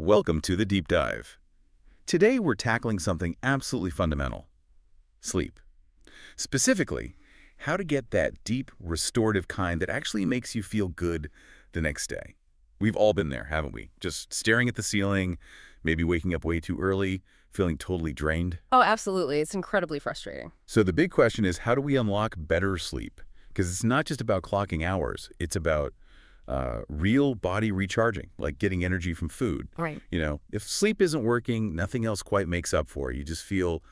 Welcome to the Deep Dive. Today we're tackling something absolutely fundamental: sleep. Specifically, how to get that deep, restorative kind that actually makes you feel good the next day. We've all been there, haven't we? Just staring at the ceiling, maybe waking up way too early, feeling totally drained. Oh, absolutely. It's incredibly frustrating. So the big question is, how do we unlock better sleep? Because it's not just about clocking hours. It's about real body recharging, like getting energy from food. Right. If sleep isn't working, nothing else quite makes up for it. You just feel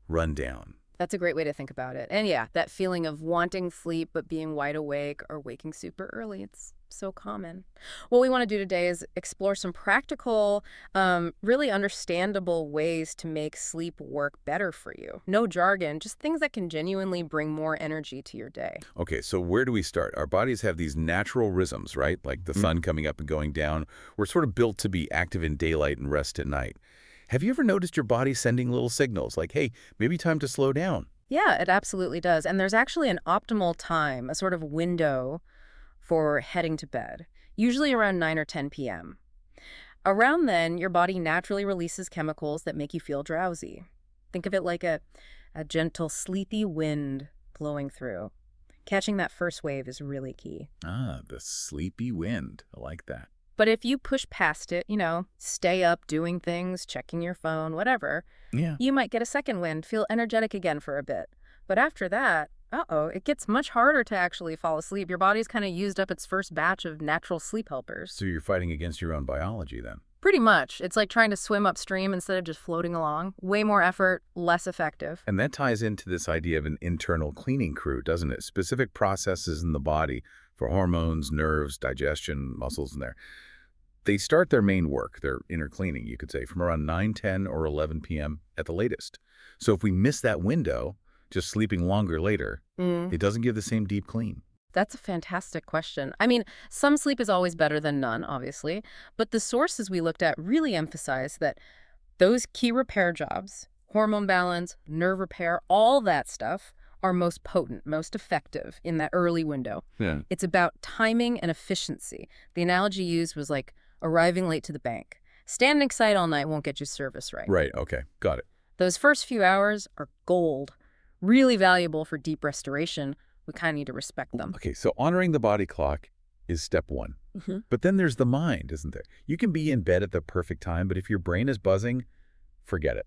run down. That's a great way to think about it. And yeah, that feeling of wanting sleep but being wide awake or waking super early, it's so common. What we want to do today is explore some practical, really understandable ways to make sleep work better for you. No jargon, just things that can genuinely bring more energy to your day. Okay, so where do we start? Our bodies have these natural rhythms, right? Like the sun coming up and going down. We're sort of built to be active in daylight and rest at night. Have you ever noticed your body sending little signals like, hey, maybe time to slow down? Yeah, it absolutely does. And there's actually an optimal time, a sort of window for heading to bed, usually around 9 or 10 p.m. Around then, your body naturally releases chemicals that make you feel drowsy. Think of it like a gentle, sleepy wind blowing through. Catching that first wave is really key. Ah, the sleepy wind. I like that. But if you push past it, stay up doing things, checking your phone, whatever, Yeah. you might get a second wind, feel energetic again for a bit. But after that, it gets much harder to actually fall asleep. Your body's kind of used up its first batch of natural sleep helpers. So you're fighting against your own biology then. Pretty much. It's like trying to swim upstream instead of just floating along. Way more effort, less effective. And that ties into this idea of an internal cleaning crew, doesn't it? Specific processes in the body for hormones, nerves, digestion, muscles in there. They start their main work, their inner cleaning, you could say, from around 9, 10, or 11 p.m. at the latest. So if we miss that window, just sleeping longer later, it doesn't give the same deep clean. That's a fantastic question. I mean, some sleep is always better than none, obviously, but the sources we looked at really emphasize that those key repair jobs, hormone balance, nerve repair, all that stuff, are most potent, most effective in that early window. Yeah. It's about timing and efficiency. The analogy used was like arriving late to the bank. Standing aside all night won't get you service right. Right, okay, got it. Those first few hours are gold, really valuable for deep restoration. We kind of need to respect them. Okay, so honoring the body clock is step one. But then there's the mind, isn't there? You can be in bed at the perfect time, but if your brain is buzzing, forget it.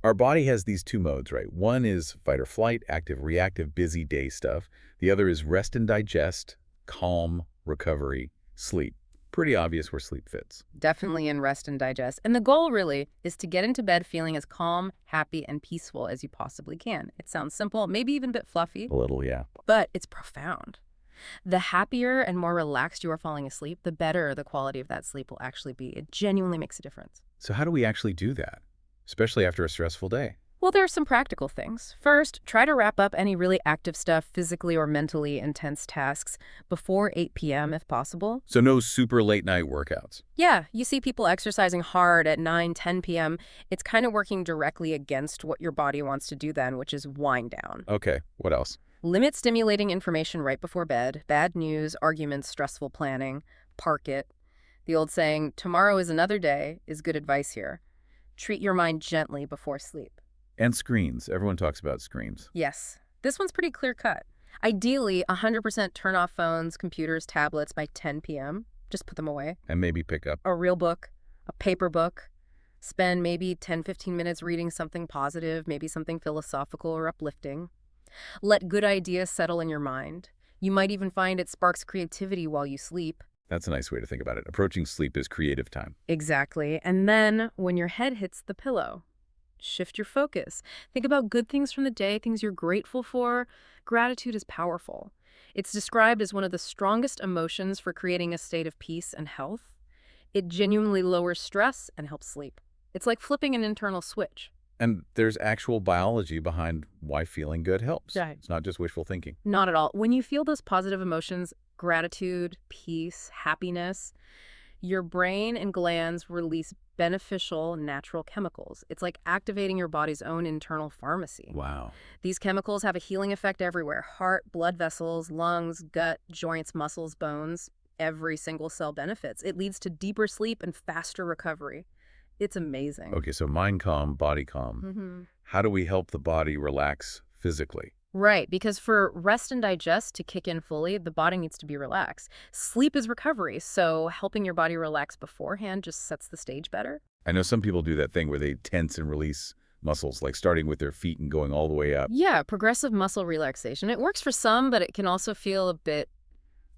Our body has these two modes, right? One is fight or flight, active, reactive, busy day stuff. The other is rest and digest, calm, recovery, sleep. Pretty obvious where sleep fits. Definitely in rest and digest. And the goal really is to get into bed feeling as calm, happy, and peaceful as you possibly can. It sounds simple, maybe even a bit fluffy, A little, yeah. but it's profound. The happier and more relaxed you are falling asleep, the better the quality of that sleep will actually be. It genuinely makes a difference. So how do we actually do that, especially after a stressful day? Well, there are some practical things. First, try to wrap up any really active stuff, physically or mentally intense tasks, before 8 p.m. if possible. So no super late night workouts. Yeah, you see people exercising hard at 9, 10 p.m. It's kind of working directly against what your body wants to do then, which is wind down. Okay, what else? Limit stimulating information right before bed. Bad news, arguments, stressful planning. Park it. The old saying, tomorrow is another day, is good advice here. Treat your mind gently before sleep. And screens. Everyone talks about screens. Yes. This one's pretty clear-cut. Ideally, 100% turn off phones, computers, tablets by 10 p.m. Just put them away. And maybe pick up. A real book, a paper book. Spend maybe 10, 15 minutes reading something positive, maybe something philosophical or uplifting. Let good ideas settle in your mind. You might even find it sparks creativity while you sleep. That's a nice way to think about it. Approaching sleep is creative time. Exactly. And then, when your head hits the pillow, shift your focus. Think about good things from the day, things you're grateful for. Gratitude is powerful. It's described as one of the strongest emotions for creating a state of peace and health. It genuinely lowers stress and helps sleep. It's like flipping an internal switch. And there's actual biology behind why feeling good helps. Right. It's not just wishful thinking. Not at all. When you feel those positive emotions, gratitude, peace, happiness, your brain and glands release beneficial natural chemicals. It's like activating your body's own internal pharmacy. Wow. These chemicals have a healing effect everywhere: heart, blood vessels, lungs, gut, joints, muscles, bones. every single cell benefits. It leads to deeper sleep and faster recovery. It's amazing. Okay, so mind calm, body calm. How do we help the body relax physically? Right, because for rest and digest to kick in fully, the body needs to be relaxed. Sleep is recovery, so helping your body relax beforehand just sets the stage better. I know some people do that thing where they tense and release muscles, like starting with their feet and going all the way up. Yeah, progressive muscle relaxation. It works for some, but it can also feel a bit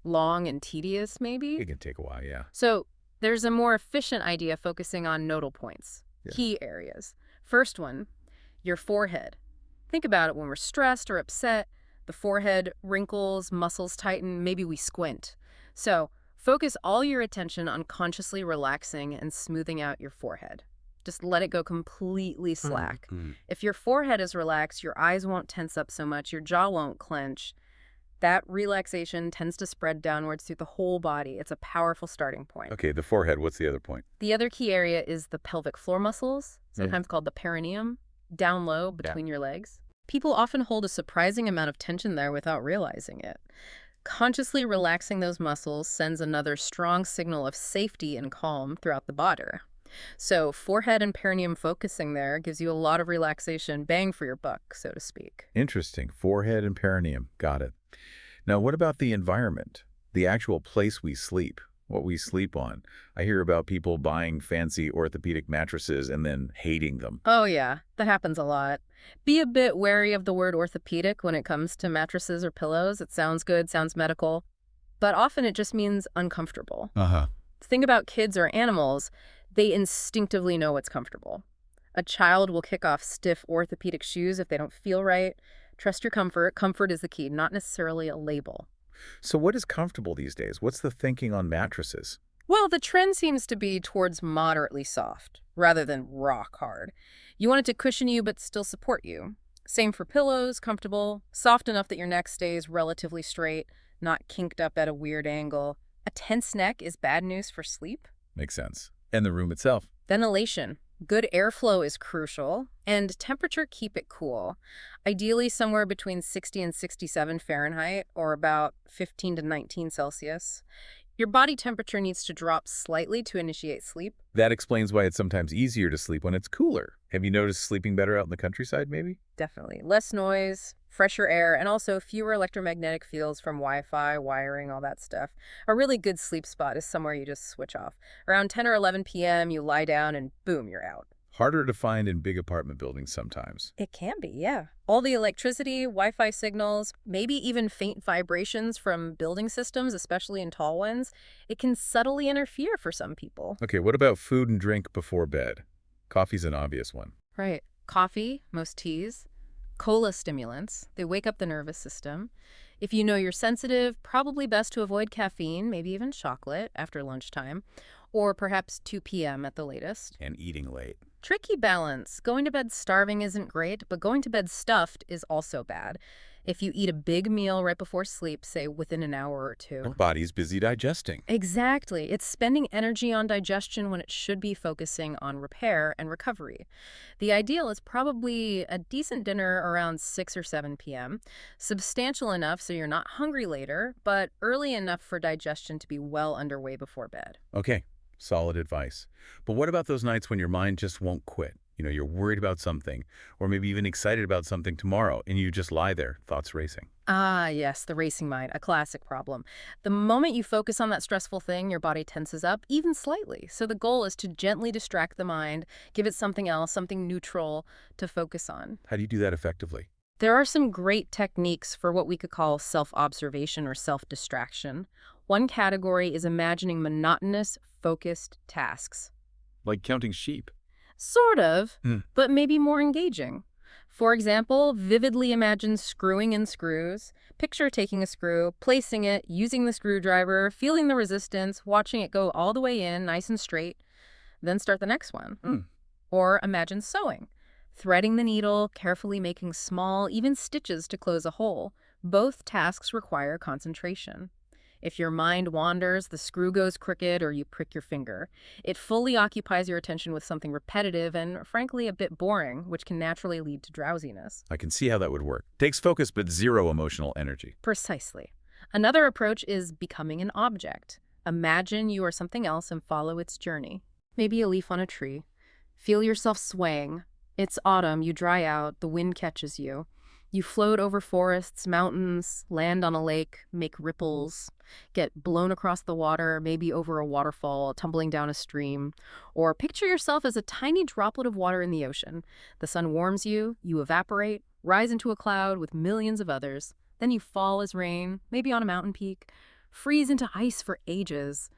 long and tedious, maybe. It can take a while, yeah. So there's a more efficient idea focusing on nodal points, key areas. First one, your forehead. Think about it when we're stressed or upset. The forehead wrinkles, muscles tighten, maybe we squint. So focus all your attention on consciously relaxing and smoothing out your forehead. Just let it go completely slack. If your forehead is relaxed, your eyes won't tense up so much, your jaw won't clench. That relaxation tends to spread downwards through the whole body. It's a powerful starting point. Okay, the forehead, what's the other point? The other key area is the pelvic floor muscles, sometimes called the perineum, down low between your legs. People often hold a surprising amount of tension there without realizing it. Consciously relaxing those muscles sends another strong signal of safety and calm throughout the body. So forehead and perineum focusing there gives you a lot of relaxation, bang for your buck, so to speak. Interesting. Forehead and perineum. Got it. Now, what about the environment? The actual place we sleep, what we sleep on. I hear about people buying fancy orthopedic mattresses and then hating them. Oh yeah, that happens a lot. Be a bit wary of the word orthopedic when it comes to mattresses or pillows. It sounds good, sounds medical, but often it just means uncomfortable. Think about kids or animals. They instinctively know what's comfortable. A child will kick off stiff orthopedic shoes if they don't feel right. Trust your comfort. Comfort is the key, not necessarily a label. So what is comfortable these days? What's the thinking on mattresses? Well, the trend seems to be towards moderately soft, rather than rock hard. You want it to cushion you but still support you. Same for pillows, comfortable, soft enough that your neck stays relatively straight, not kinked up at a weird angle. A tense neck is bad news for sleep. Makes sense. And the room itself? Ventilation. Good airflow is crucial, and temperature, keep it cool. Ideally somewhere between 60 and 67 Fahrenheit, or about 15 to 19 Celsius. Your body temperature needs to drop slightly to initiate sleep. That explains why it's sometimes easier to sleep when it's cooler. Have you noticed sleeping better out in the countryside, maybe? Definitely. Less noise, fresher air, and also fewer electromagnetic fields from Wi-Fi, wiring, all that stuff. A really good sleep spot is somewhere you just switch off. Around 10 or 11 p.m., you lie down and boom, you're out. Harder to find in big apartment buildings sometimes. It can be, yeah. All the electricity, Wi-Fi signals, maybe even faint vibrations from building systems, especially in tall ones, it can subtly interfere for some people. Okay, what about food and drink before bed? Coffee's an obvious one. Right. Coffee, most teas, cola stimulants, they wake up the nervous system. If you know you're sensitive, probably best to avoid caffeine, maybe even chocolate after lunchtime, or perhaps 2 p.m. at the latest. And eating late. Tricky balance. Going to bed starving isn't great, but going to bed stuffed is also bad. If you eat a big meal right before sleep, say within an hour or two. Our body's busy digesting. Exactly. It's spending energy on digestion when it should be focusing on repair and recovery. The ideal is probably a decent dinner around 6 or 7 p.m., substantial enough so you're not hungry later, but early enough for digestion to be well underway before bed. Okay, solid advice. But what about those nights when your mind just won't quit? You know, you're worried about something, or maybe even excited about something tomorrow, and you just lie there, thoughts racing. Ah, yes, the racing mind, a classic problem. The moment you focus on that stressful thing, your body tenses up, even slightly. So the goal is to gently distract the mind, give it something else, something neutral to focus on. How do you do that effectively? There are some great techniques for what we could call self-observation or self-distraction. One category is imagining monotonous, focused tasks. Like counting sheep. Sort of, but maybe more engaging. For example, vividly imagine screwing in screws. Picture taking a screw, placing it, using the screwdriver, feeling the resistance, watching it go all the way in, nice and straight. Then start the next one. Or imagine sewing. Threading the needle, carefully making small, even stitches to close a hole. Both tasks require concentration. If your mind wanders, the screw goes crooked, or you prick your finger. It fully occupies your attention with something repetitive and, frankly, a bit boring, which can naturally lead to drowsiness. I can see how that would work. Takes focus, but zero emotional energy. Precisely. Another approach is becoming an object. Imagine you are something else and follow its journey. Maybe a leaf on a tree. Feel yourself swaying. It's autumn, you dry out, the wind catches you. You float over forests, mountains, land on a lake, make ripples, get blown across the water, maybe over a waterfall, tumbling down a stream. Or picture yourself as a tiny droplet of water in the ocean. The sun warms you, you evaporate, rise into a cloud with millions of others. Then you fall as rain, maybe on a mountain peak, freeze into ice for ages,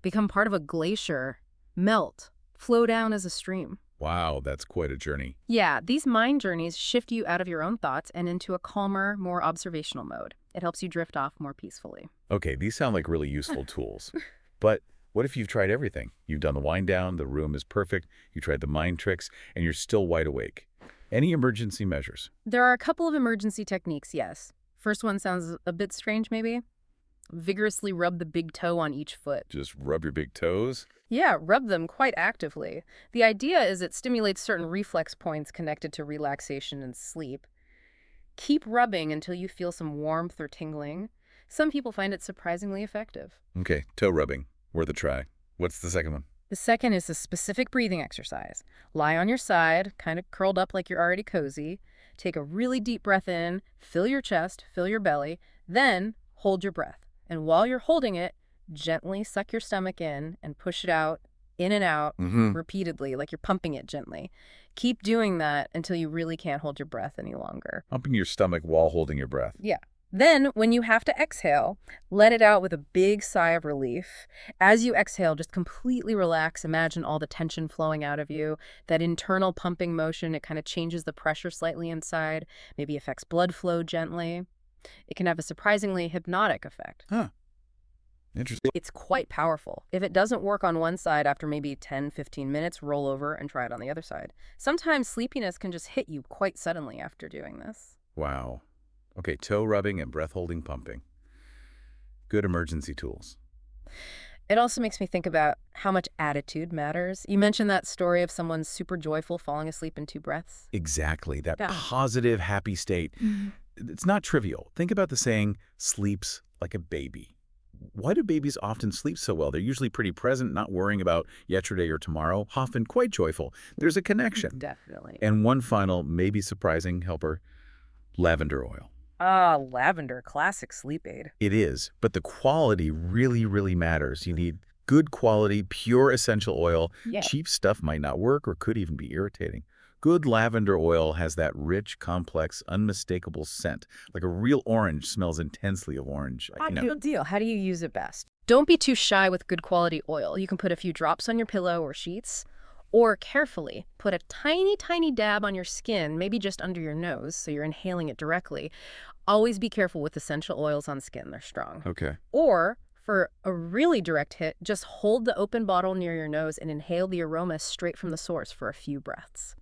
become part of a glacier, melt, flow down as a stream. Wow, that's quite a journey. Yeah, these mind journeys shift you out of your own thoughts and into a calmer, more observational mode. It helps you drift off more peacefully. Okay, these sound like really useful tools. But what if you've tried everything? You've done the wind down, the room is perfect, you tried the mind tricks, and you're still wide awake. Any emergency measures? There are a couple of emergency techniques, yes. First one sounds a bit strange, maybe. Vigorously rub the big toe on each foot. Just rub your big toes? Yeah, rub them quite actively. The idea is it stimulates certain reflex points connected to relaxation and sleep. Keep rubbing until you feel some warmth or tingling. Some people find it surprisingly effective. Okay, toe rubbing. Worth a try. What's the second one? The second is a specific breathing exercise. Lie on your side, kind of curled up like you're already cozy. Take a really deep breath in, fill your chest, fill your belly, then hold your breath. And while you're holding it, gently suck your stomach in and push it out, in and out, repeatedly, like you're pumping it gently. Keep doing that until you really can't hold your breath any longer. Pumping your stomach while holding your breath. Yeah. Then, when you have to exhale, let it out with a big sigh of relief. As you exhale, just completely relax. Imagine all the tension flowing out of you. That internal pumping motion, it kind of changes the pressure slightly inside, maybe affects blood flow gently. It can have a surprisingly hypnotic effect. Huh. Interesting. It's quite powerful. If it doesn't work on one side after maybe 10, 15 minutes, roll over and try it on the other side. Sometimes sleepiness can just hit you quite suddenly after doing this. Wow. Okay, toe rubbing and breath holding pumping. Good emergency tools. It also makes me think about how much attitude matters. You mentioned that story of someone super joyful falling asleep in 2 breaths. Exactly. That Yeah. positive, happy state. It's not trivial. Think about the saying, sleeps like a baby. Why do babies often sleep so well? They're usually pretty present, not worrying about yesterday or tomorrow, often quite joyful. There's a connection. Definitely. And one final, maybe surprising helper, lavender oil. Ah, lavender, classic sleep aid. It is, but the quality really, really matters. You need good quality, pure essential oil. Yeah. Cheap stuff might not work or could even be irritating. Good lavender oil has that rich, complex, unmistakable scent. Like a real orange smells intensely of orange. Good deal. How do you use it best? Don't be too shy with good quality oil. You can put a few drops on your pillow or sheets, or carefully put a tiny, tiny dab on your skin, maybe just under your nose, so you're inhaling it directly. Always be careful with essential oils on skin. They're strong. Okay. Or, for a really direct hit, just hold the open bottle near your nose and inhale the aroma straight from the source for a few breaths.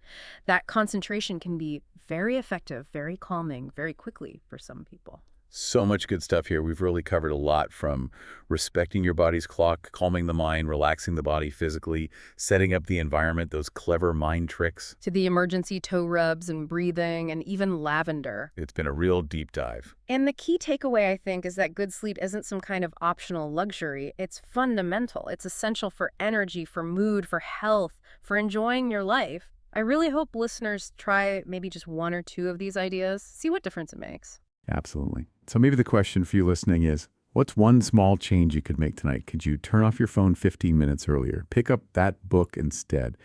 That concentration can be very effective, very calming, very quickly for some people. So much good stuff here. We've really covered a lot, from respecting your body's clock, calming the mind, relaxing the body physically, setting up the environment, those clever mind tricks. To the emergency toe rubs and breathing and even lavender. It's been a real deep dive. And the key takeaway, I think, is that good sleep isn't some kind of optional luxury. It's fundamental. It's essential for energy, for mood, for health, for enjoying your life. I really hope listeners try maybe just 1 or 2 of these ideas, see what difference it makes. Absolutely. So maybe the question for you listening is, what's one small change you could make tonight? Could you turn off your phone 15 minutes earlier? Pick up that book instead.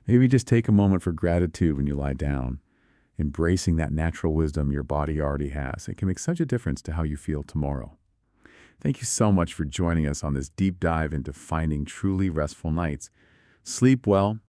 Maybe just take a moment for gratitude when you lie down. Embracing that natural wisdom your body already has. It can make such a difference to how you feel tomorrow. Thank you so much for joining us on this deep dive into finding truly restful nights. Sleep well.